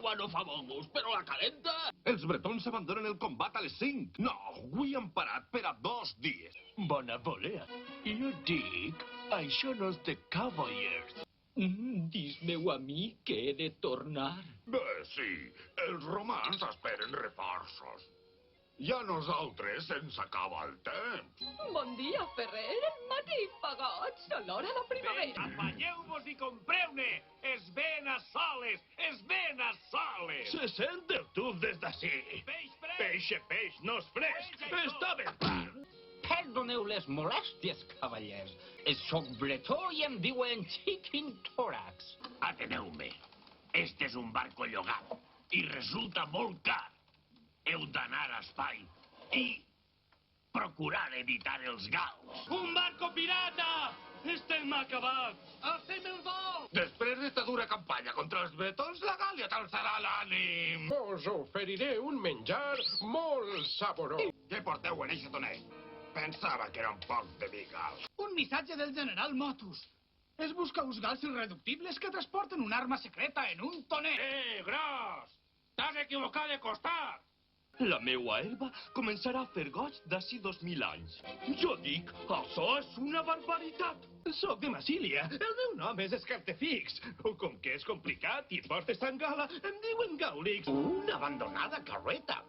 l'aigua no fa bon gust, però la calenta... Els bretons abandonen el combat a les 5. No, avui han parat per a 2 dies. Bona volea. Jo dic, això no és de Cavaliers. Dis-meu a mi que he de tornar. Bé, sí, els romans esperen reforços. Ja nosaltres se'ns acaba el temps. Bon dia, Ferrer. Magníficots. A l'hora de primavera. Apanyeu-vos i compreu-ne! És ben a soles! És ben a soles! Se sent el tub des d'ací. Peix fresc! Peix, no és fresc. Està ben clar. Perdoneu les molèsties, cavallers. Soc bretó i em diuen Chicken Thorax. Ateneu-me. Este és un barco llogat i resulta molt car. Heu d'anar a espai i procurar evitar els gals. Un barco pirata! Estem acabats. Alcem el vol! Després d'esta dura campanya contra els bretons, la Gàlia t'alçarà l'ànim. Us oferiré un menjar molt saborós. Què porteu en eixe tonet? Pensava que era un poc de bigal. Un missatge del general Motus. És buscar uns gals irreductibles que transporten una arma secreta en un tonet. Gros! T'has equivocat de costat! La meua herba començarà a fer goig d'ací 2000 anys. Jo dic, això és una barbaritat. Soc de Massília. El meu nom és Escartefix. Com que és complicat i et portes tan gala, em diuen Gaulix. Una abandonada carreta.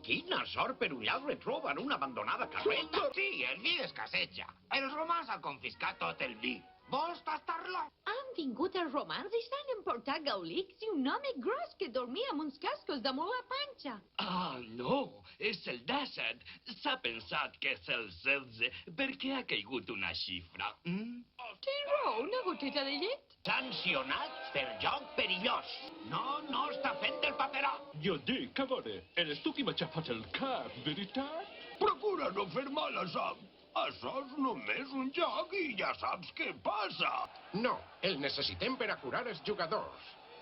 Quina sort per un lladre troben una abandonada carreta. Sí, el vi escasseja. Els romans han confiscat tot el vi. Vols tastar-lo? Han vingut els romans i s'han emportat Gaulix i un home gros que dormia amb uns cascos damunt la panxa. Ah, no, és el 17. S'ha pensat que és el 16 perquè ha caigut una xifra. Tens raó, una goteta de llet. Sancionat per joc perillós. No està fent el paperó. Jo dic, a veure, eres tu qui m'ha xafat el cap, veritat? Procura no fer mala sang. Això és només un joc i ja saps què passa. No, el necessitem per a curar els jugadors.